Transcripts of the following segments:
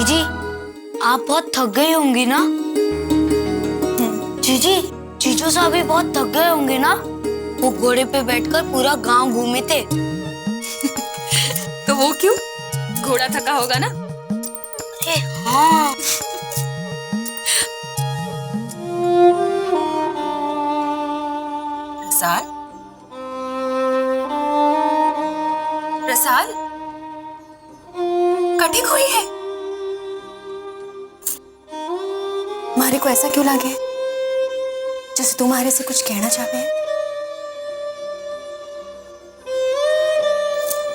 जीजी, आप बहुत थक गई होंगी ना? जीजी, जीजू साहब भी बहुत थक गए होंगे ना? वो घोड़े पे बैठकर पूरा गांव घूमे थे। तो वो क्यों? घोड़ा थका होगा ना? अरे हाँ। रसाल, रसाल, कटिक हुई है। मारे को ऐसा क्यों लगे जैसे तुम्हारे से कुछ कहना चाहते हैं?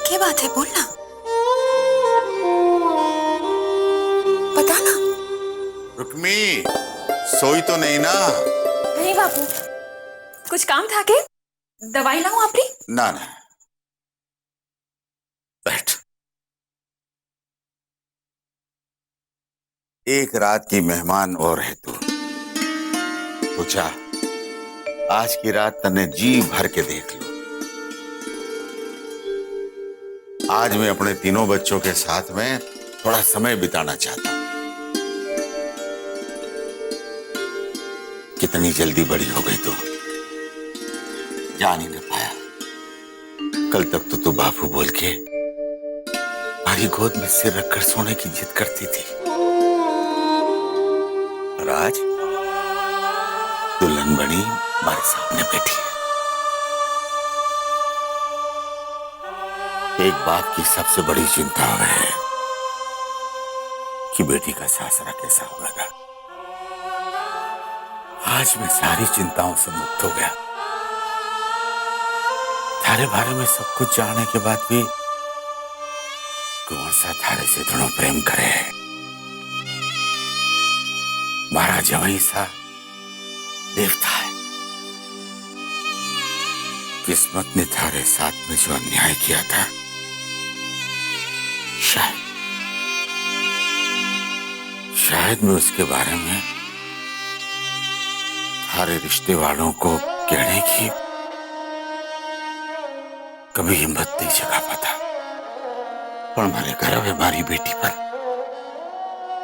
क्या बात है, बोलना, बता ना। रुक्मी, सोई तो नहीं ना? नहीं बापू। कुछ काम था के? दवाई लाऊं आपकी? ना ना, बैठ। एक रात की मेहमान और है तू। तो जा, आज की रात तने जी भर के देख लो। आज मैं अपने तीनों बच्चों के साथ में थोड़ा समय बिताना चाहता हूं। कितनी जल्दी बड़ी हो गई तू, जान ही नहीं पाया। कल तक तो तू बापू बोल के हमारी गोद में सिर रखकर सोने की जिद करती थी, और आज दुल्हन बनी हमारे सामने बैठी है। एक बाप की सबसे बड़ी चिंता है कि बेटी का सासरा कैसा होगा। आज मैं सारी चिंताओं से मुक्त हो गया। थारे बारे में सब कुछ जानने के बाद भी कौन सा थारे से थोड़ा प्रेम करे। मारा जवाई सा देवता है। किस्मत ने थारे साथ में जो अन्याय किया था, शायद मैं उसके बारे में थारे रिश्ते वालों को कहने की कभी हिम्मत नहीं जगा पाता। पर हमारे घर में हमारी बेटी पर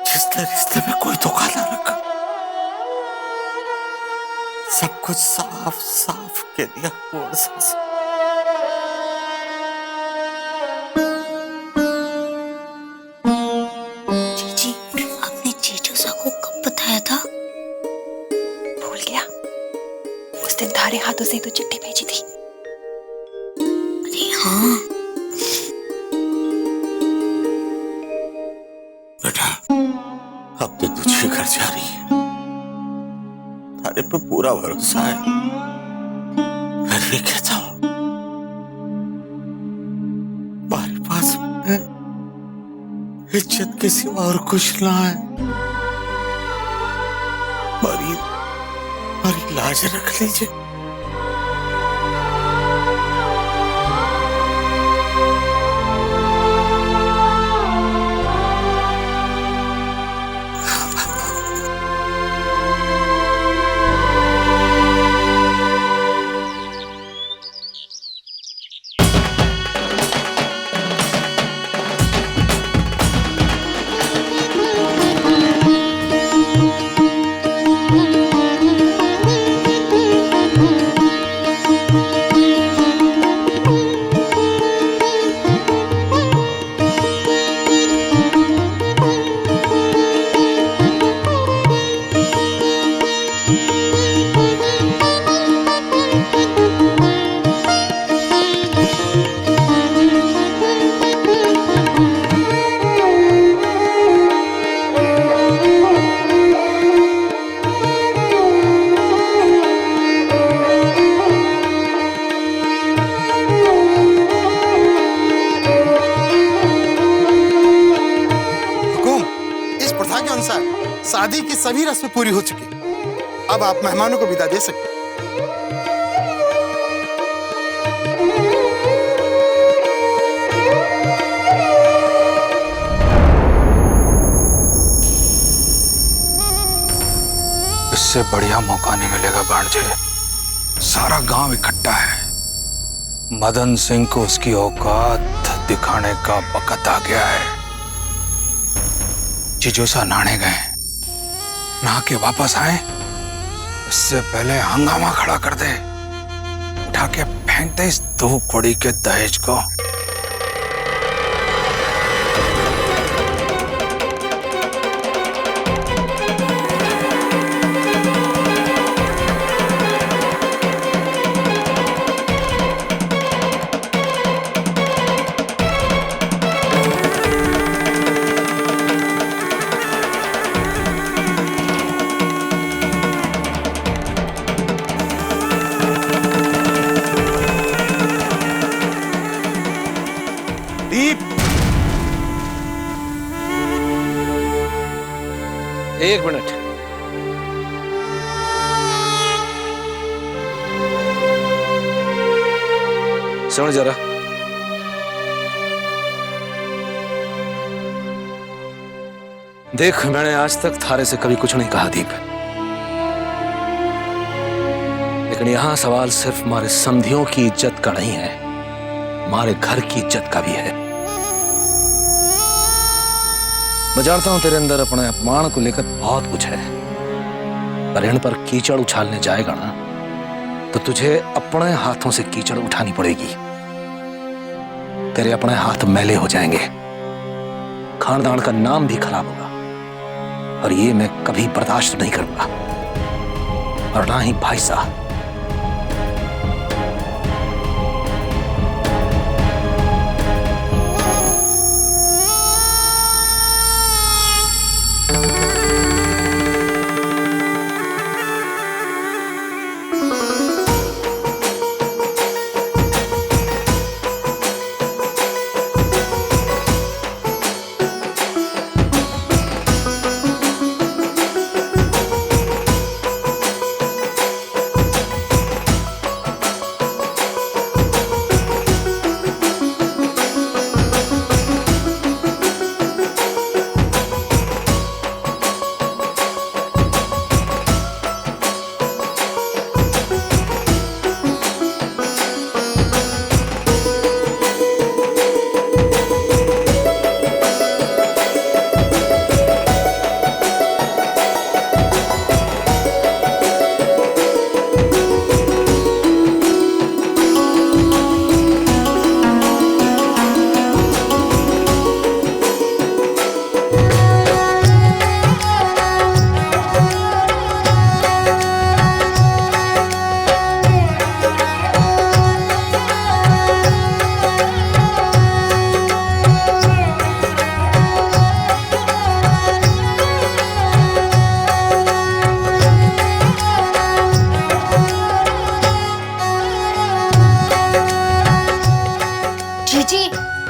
जिसने रिश्ते में कोई धोखा ना रखा, सब कुछ साफ साफ कह दिया। जीजी, आपने जीजू साहब को कब बताया था? भूल गया? उस दिन थारे हाथों से तो चिट्ठी भेजी थी। अरे हाँ। बेटा, अब तो तुझे घर जा रही है। थारे पे पूरा भरोसा है। फिर भी कहता हूं, हमारे पास इज्जत के सिवा और कुछ ना है। हमारी लाज रख लीजिए। शादी की सभी रस्में पूरी हो चुकी। अब आप मेहमानों को विदा दे सकते हैं। इससे बढ़िया मौका नहीं मिलेगा भांजे। सारा गांव इकट्ठा है। मदन सिंह को उसकी औकात दिखाने का वक्त आ गया है। जिजोसा नहाने गए, नहा के वापस आए, इससे पहले हंगामा खड़ा कर दे, उठा के फेंक दे इस 2 कौड़ी के दहेज को। दीप, एक मिनट। सुन जरा, देख मैंने आज तक थारे से कभी कुछ नहीं कहा दीप, लेकिन यहां सवाल सिर्फ हमारे समधियों की इज्जत का नहीं है, हमारे घर की इज्जत का भी है। मैं जानता हूं तेरे अंदर अपने अपमान को लेकर बहुत कुछ है, पर इन पर कीचड़ उछालने जाएगा ना तो तुझे अपने हाथों से कीचड़ उठानी पड़ेगी। तेरे अपने हाथ मैले हो जाएंगे, खानदान का नाम भी खराब होगा, और ये मैं कभी बर्दाश्त नहीं करूंगा, और ना ही भाई साहब।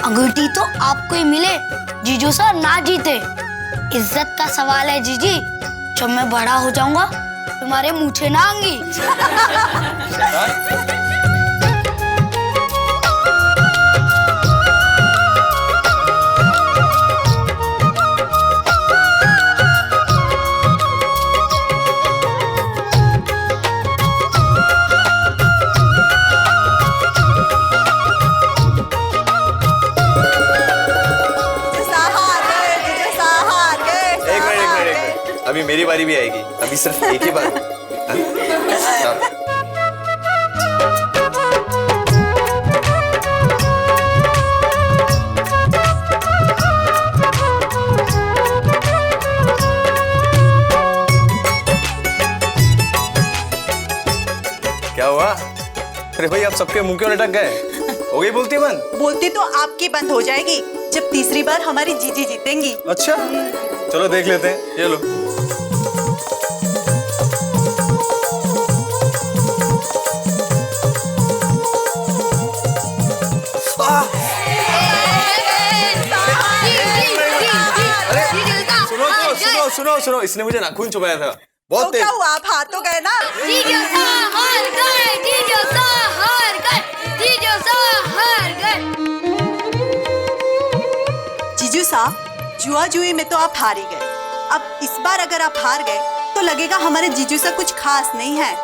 अंगूठी तो आपको ही मिले, जीजू सर ना जीते। इज्जत का सवाल है जीजी, जब मैं बड़ा हो जाऊंगा तुम्हारे मूछे ना आएंगी। अभी मेरी बारी भी आएगी, अभी सिर्फ एक ही बार। क्या हुआ? अरे भाई आप सबके मुंह क्यों लटक गए? हो गई बोलती बंद? बोलती तो आपकी बंद हो जाएगी जब तीसरी बार हमारी जीजी जीतेंगी। अच्छा चलो देख लेते हैं, ये लो। सुनो सुनो सुनो, इसने मुझे नाखून चुभाया था बहुत तो क्या हुआ, आप हाथ तो गए ना। जीजू साहब हार गए, जीजू साहब हार गए, जीजू साहब हार गए। जीजू साहब, जुआ जुई में तो आप हार ही गए। अब इस बार अगर आप हार गए तो लगेगा हमारे जीजू से कुछ खास नहीं है।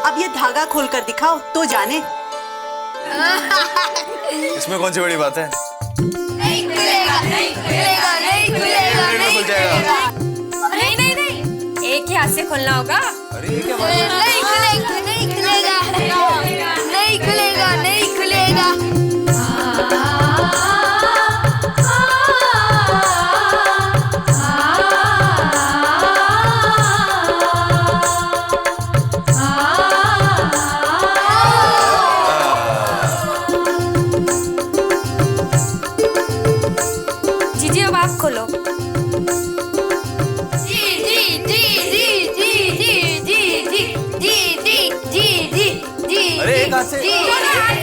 अब ये धागा खोलकर दिखाओ तो जाने। इसमें कौन सी बड़ी बात है? नहीं खुलेगा, नहीं खुलेगा, नहीं खुलेगा, नहीं खुलेगा। खोलना होगा। अरे ये क्या बात नहीं खुलेगा, नहीं खुलेगा, नहीं खुलेगा, नहीं खुलेगा। जीजी अब आप खोलो। अरे एक हाथ से एक हाथ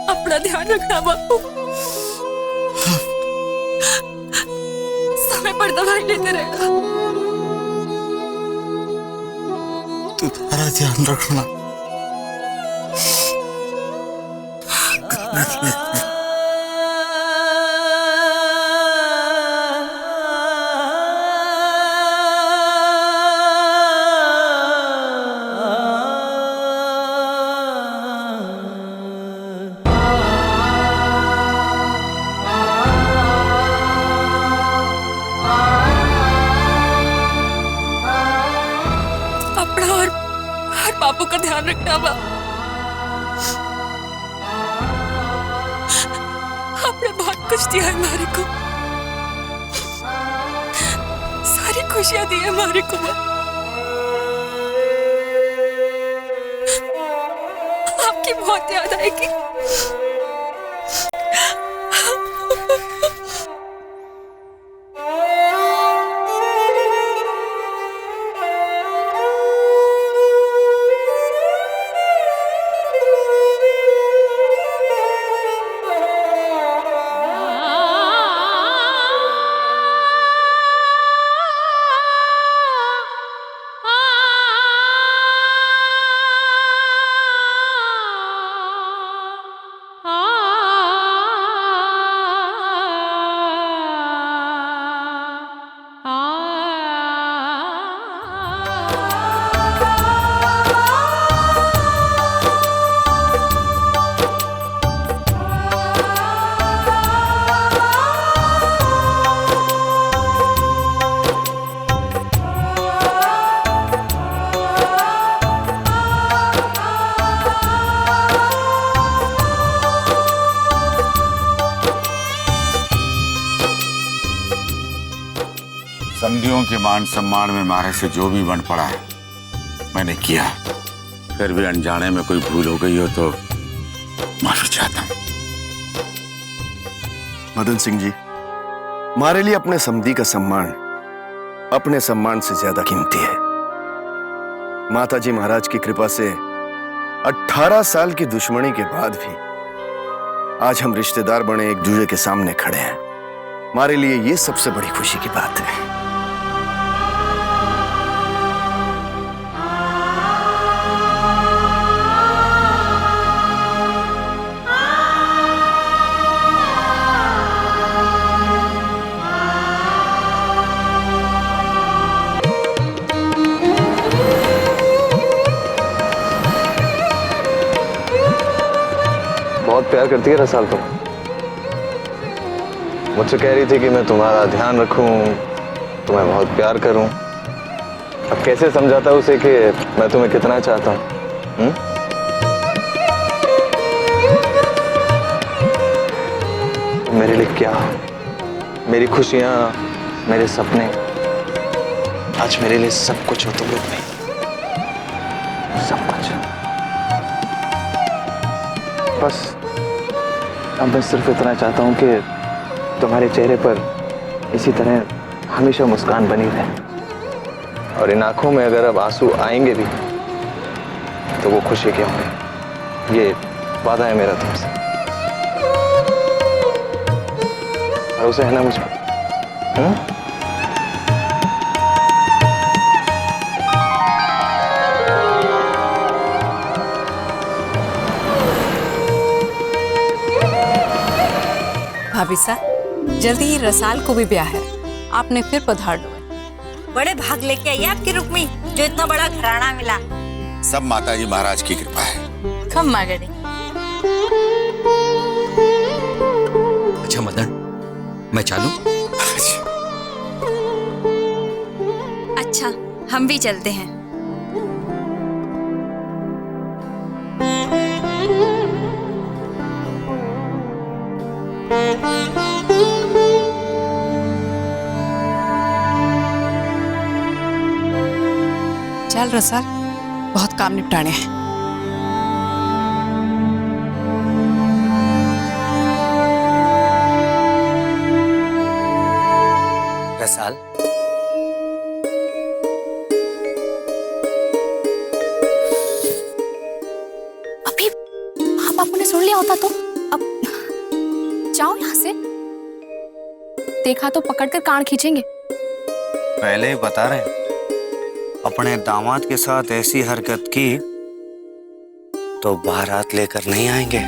अपना ध्यान रखना बापू। समय पर दवाई लेते रहना। तुम्हारा ध्यान रखना। अपना और बापू का ध्यान रखना बा। आपने बहुत कुछ दिया है हमारे को, सारी खुशियां दी है हमारे को। आपकी बहुत याद आएगी। समधियों के मान सम्मान में मारे से जो भी बन पड़ा है मैंने किया। फिर भी अनजाने में कोई भूल हो गई हो तो माफी चाहता हूँ। मदन सिंह जी, हमारे लिए अपने समधी का सम्मान अपने सम्मान से ज्यादा कीमती है। माताजी महाराज की कृपा से 18 साल की दुश्मनी के बाद भी आज हम रिश्तेदार बने एक दूसरे के सामने खड़े हैं। हमारे लिए ये सबसे बड़ी खुशी की बात है। बहुत प्यार करती है रसाल तुम। मुझसे कह रही थी कि मैं तुम्हारा ध्यान रखूं, तुम्हें बहुत प्यार करूं। अब कैसे समझाता उसे कि मैं तुम्हें कितना चाहता हूं? मेरे लिए क्या, मेरी खुशियां, मेरे सपने आज मेरे लिए सब कुछ हो तुम रुक्मी, सब कुछ। बस अब मैं सिर्फ इतना चाहता हूँ कि तुम्हारे चेहरे पर इसी तरह हमेशा मुस्कान बनी रहे, और इन आंखों में अगर अब आंसू आएंगे भी तो वो खुशी के होंगे। ये वादा है मेरा तुमसे। भरोसा है ना मुझ पर? भाभी साहब, जल्दी ही रसाल को भी ब्याह है, आपने फिर पधार लो। बड़े भाग लेके आई आपकी रुक्मी, जो इतना बड़ा घराना मिला। सब माताजी महाराज की कृपा है। कम मांगड़ी। अच्छा मदन, मैं चालू? अच्छा, हम भी चलते हैं। चल रसाल, बहुत काम निपटाने हैं। रसाल, अभी हाँ बापू ने सुन लिया होता तो। अब जाओ यहाँ से, देखा तो पकड़कर कान खींचेंगे। पहले ही बता रहे, अपने दामाद के साथ ऐसी हरकत की तो बारात लेकर नहीं आएंगे।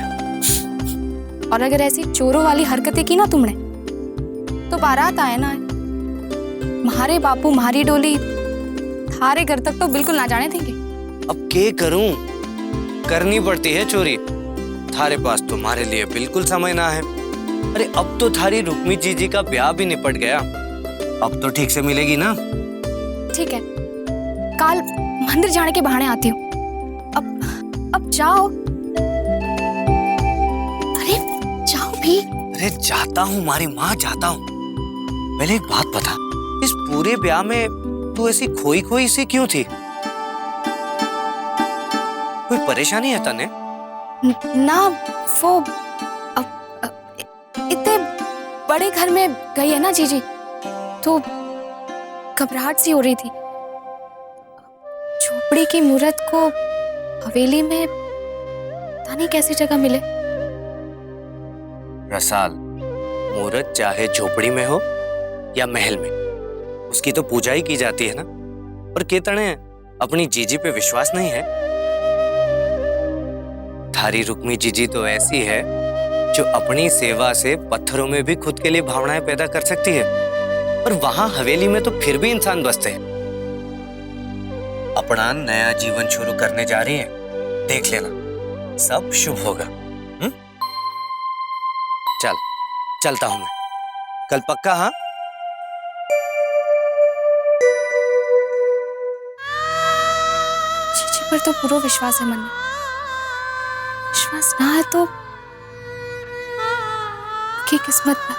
और अगर ऐसी चोरों वाली हरकतें की ना तुमने तो बारात आए ना, तुम्हारे बापू तुम्हारी डोली थारे घर तक तो बिल्कुल ना जाने देंगे। अब क्या करूं, करनी पड़ती है चोरी। थारे पास तुम्हारे लिए बिल्कुल समय ना है। अरे अब तो थारी रुक्मी जीजी का ब्याह भी निपट गया, अब तो ठीक से मिलेगी ना? ठीक है, कल मंदिर जाने के बहाने आती हूँ। अब जाओ। अरे जाओ भी। अरे जाता हूँ मारी माँ, जाता हूँ। पहले एक बात बता, इस पूरे ब्याह में तू ऐसी खोई खोई सी क्यों थी? कोई परेशानी है तने? ना वो इतने बड़े घर में गई है ना जीजी, तो घबराहट सी हो रही थी। झोपड़ी की मूरत को हवेली में पता नहीं कैसी जगह मिले। रसाल, मूरत चाहे झोपड़ी में हो या महल में, उसकी तो पूजा ही की जाती है ना। और केतने अपनी जीजी पे विश्वास नहीं है? थारी रुक्मी जीजी तो ऐसी है जो अपनी सेवा से पत्थरों में भी खुद के लिए भावनाएं पैदा कर सकती है, और वहां हवेली में तो फिर भी इंसान बसते हैं। अपना नया जीवन शुरू करने जा रही है, देख लेना सब शुभ होगा। चल, चलता हूं मैं, कल पक्का? हाँ, जीजी पर तो पूरा विश्वास है मन में। विश्वास ना है तो की किस्मत पर।